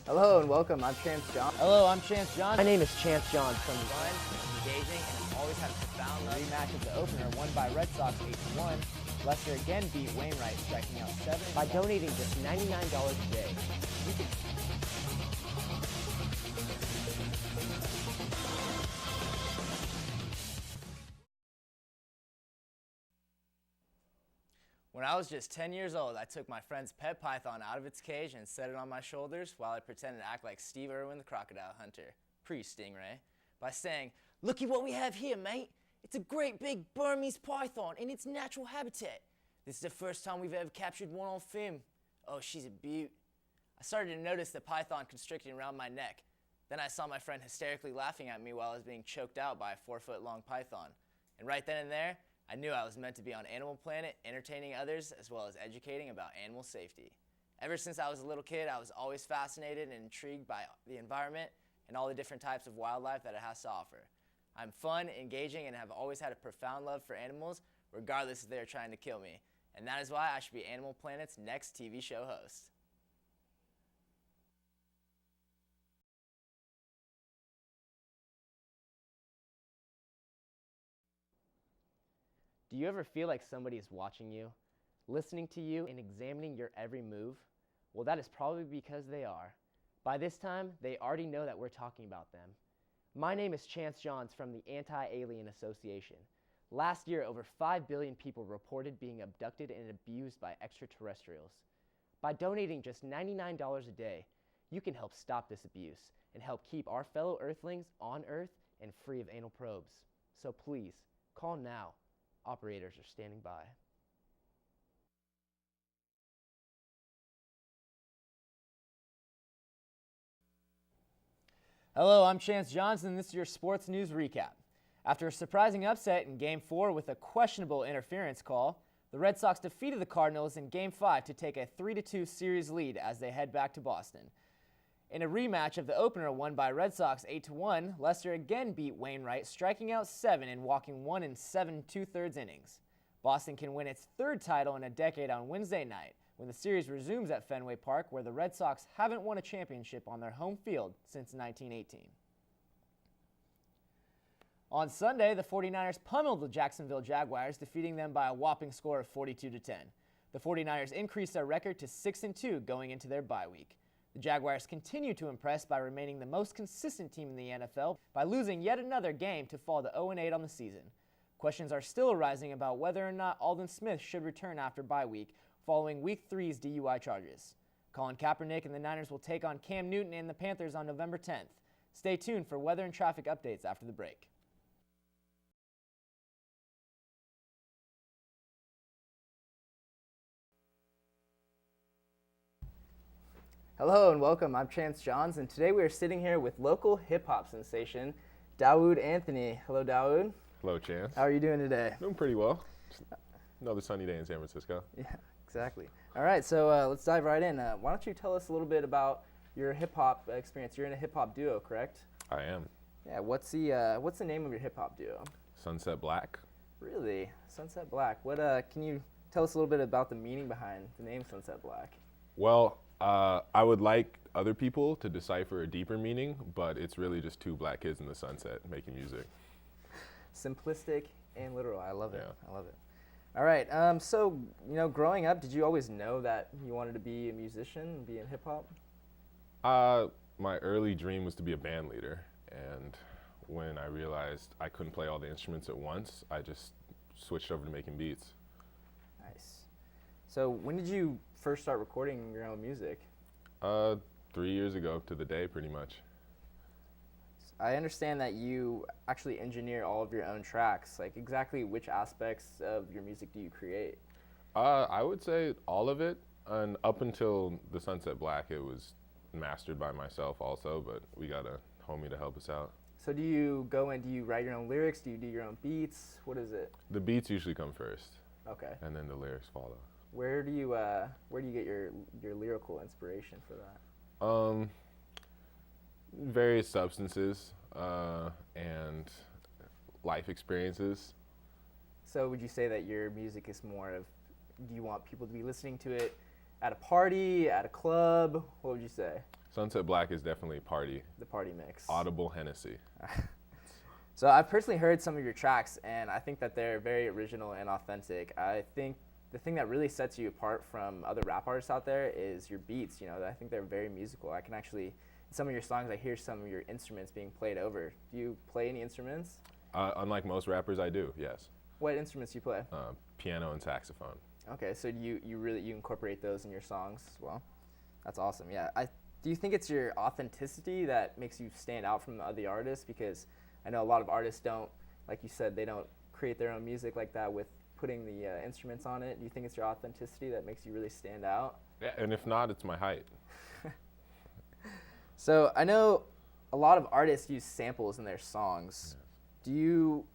Hello and welcome, I'm Chance John. Hello, I'm Chance John. My name is Chance John from Fun, engaging, and always had a profound love. Rematch of the opener won by Red Sox 8-1. Lester again beat Wainwright, striking out 7. by donating just $99 a day. You can When I was just 10 years old, I took my friend's pet python out of its cage and set it on my shoulders while I pretended to act like Steve Irwin the crocodile hunter, pre-Stingray, by saying, "Looky what we have here, mate. It's a great big Burmese python in its natural habitat. This is the first time we've ever captured one on film. Oh, she's a beaut." I started to notice the python constricting around my neck. Then I saw my friend hysterically laughing at me while I was being choked out by a 4-foot-long python. And right then and there, I knew I was meant to be on Animal Planet, entertaining others as well as educating about animal safety. Ever since I was a little kid, I was always fascinated and intrigued by the environment and all the different types of wildlife that it has to offer. I'm fun, engaging, and have always had a profound love for animals, regardless if they're trying to kill me. And that is why I should be Animal Planet's next TV show host. Do you ever feel like somebody is watching you, listening to you, and examining your every move? Well, that is probably because they are. By this time, they already know that we're talking about them. My name is Chance Johns from the Anti-Alien Association. Last year, over 5 billion people reported being abducted and abused by extraterrestrials. By donating just $99 a day, you can help stop this abuse and help keep our fellow Earthlings on Earth and free of anal probes. So please, call now. Operators are standing by. Hello, I'm Chance Johnson, and this is your sports news recap. After a surprising upset in Game 4 with a questionable interference call, the Red Sox defeated the Cardinals in Game 5 to take a 3-2 series lead as they head back to Boston. In a rematch of the opener won by Red Sox 8-1, Lester again beat Wainwright, striking out 7 and walking 1 in 7 2/3 innings. Boston can win its third title in a decade on Wednesday night, when the series resumes at Fenway Park, where the Red Sox haven't won a championship on their home field since 1918. On Sunday, the 49ers pummeled the Jacksonville Jaguars, defeating them by a whopping score of 42-10. The 49ers increased their record to 6-2 going into their bye week. The Jaguars continue to impress by remaining the most consistent team in the NFL by losing yet another game to fall to 0-8 on the season. Questions are still arising about whether or not Aldon Smith should return after bye week following Week 3's DUI charges. Colin Kaepernick and the Niners will take on Cam Newton and the Panthers on November 10th. Stay tuned for weather and traffic updates after the break. Hello and welcome, I'm Chance Johns, and today we are sitting here with local hip-hop sensation, Dawood Anthony. Hello, Dawood. Hello, Chance. How are you doing today? Doing pretty well. Just another sunny day in San Francisco. Yeah, exactly. All right, so let's dive right in. Why don't you tell us a little bit about your hip-hop experience? You're in a hip-hop duo, correct? I am. Yeah, what's the name of your hip-hop duo? Sunset Black. Really? Sunset Black. What can you tell us a little bit about the meaning behind the name Sunset Black? Well, I would like other people to decipher a deeper meaning, but it's really just two black kids in the sunset making music. Simplistic and literal. I love it. Yeah. I love it. All right. So, growing up, did you always know that you wanted to be a musician and be in hip hop? My early dream was to be a band leader, and when I realized I couldn't play all the instruments at once, I just switched over to making beats. Nice. So, when did you first start recording your own music? 3 years ago to the day, pretty much. I understand that you actually engineer all of your own tracks. Like, exactly which aspects of your music do you create? I would say all of it, and up until the Sunset Black, it was mastered by myself also, but we got a homie to help us out. So do you go and do you write your own lyrics? Do you do your own beats? What is it? The beats usually come first. Okay. And then the lyrics follow. Where do you get your lyrical inspiration for that? Various substances and life experiences. So would you say that your music is more of, do you want people to be listening to it at a party, at a club? What would you say? Sunset Black is definitely party. The party mix. Audible Hennessy. So I've personally heard some of your tracks, and I think that they're very original and authentic. I think the thing that really sets you apart from other rap artists out there is your beats. You know, I think they're very musical. I can actually, in some of your songs, I hear some of your instruments being played over. Do you play any instruments? Unlike most rappers, I do, yes. What instruments do you play? Piano and saxophone. Okay, so you incorporate those in your songs as well? That's awesome, yeah. Do you think it's your authenticity that makes you stand out from the other artists? Because I know a lot of artists don't, like you said, they don't create their own music like that with putting the instruments on it. Do you think it's your authenticity that makes you really stand out? Yeah, and if not, it's my height. So I know a lot of artists use samples in their songs. Do you,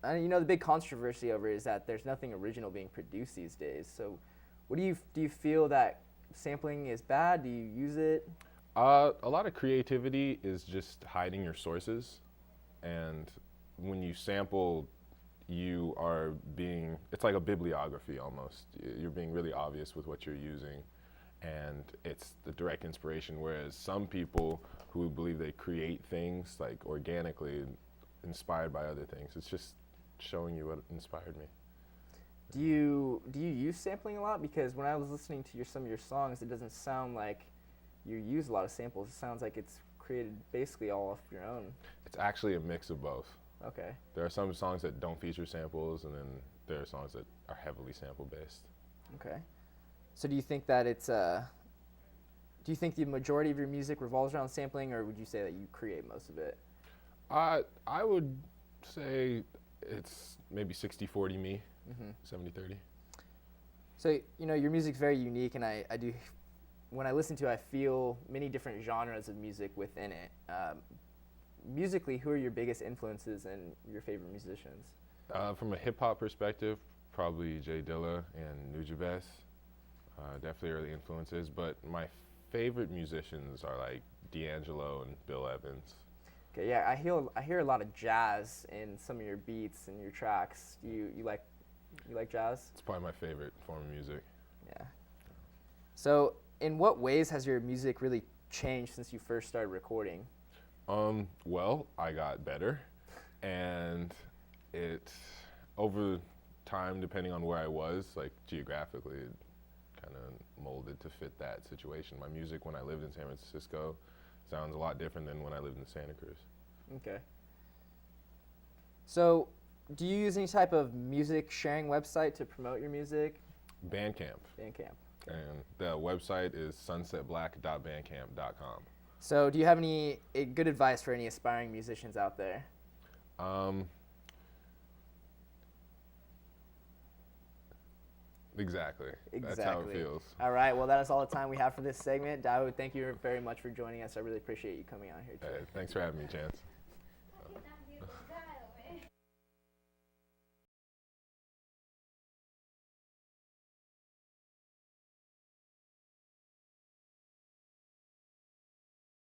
the big controversy over it is that there's nothing original being produced these days. So what do you feel that sampling is bad? Do you use it? A lot of creativity is just hiding your sources. And when you sample, you are being, it's like a bibliography almost. You're being really obvious with what you're using, and it's the direct inspiration, whereas some people who believe they create things like organically inspired by other things. It's just showing you what inspired me. Do you use sampling a lot? Because when I was listening to some of your songs, it doesn't sound like you use a lot of samples. It sounds like it's created basically all off your own. It's actually a mix of both. Okay. There are some songs that don't feature samples, and then there are songs that are heavily sample based. Okay. So do you think that do you think the majority of your music revolves around sampling, or would you say that you create most of it? I would say it's maybe 60-40 me, 70-30. So, your music's very unique, and I do, when I listen to it, I feel many different genres of music within it. Musically, who are your biggest influences and your favorite musicians? From a hip-hop perspective, probably Jay Dilla and Nujabes. Definitely early influences, but my favorite musicians are like D'Angelo and Bill Evans. Okay, yeah, I hear a lot of jazz in some of your beats and your tracks. You like jazz? It's probably my favorite form of music. Yeah. So, in what ways has your music really changed since you first started recording? Well, I got better, and it, over time, depending on where I was, like geographically, it kind of molded to fit that situation. My music when I lived in San Francisco sounds a lot different than when I lived in Santa Cruz. Okay. So, do you use any type of music sharing website to promote your music? Bandcamp. Bandcamp. Okay. And the website is sunsetblack.bandcamp.com. So, do you have any good advice for any aspiring musicians out there? Exactly. That's how it feels. All right. Well, that is all the time we have for this segment. Dawood, thank you very much for joining us. I really appreciate you coming out here today. Thanks for having me, Chance.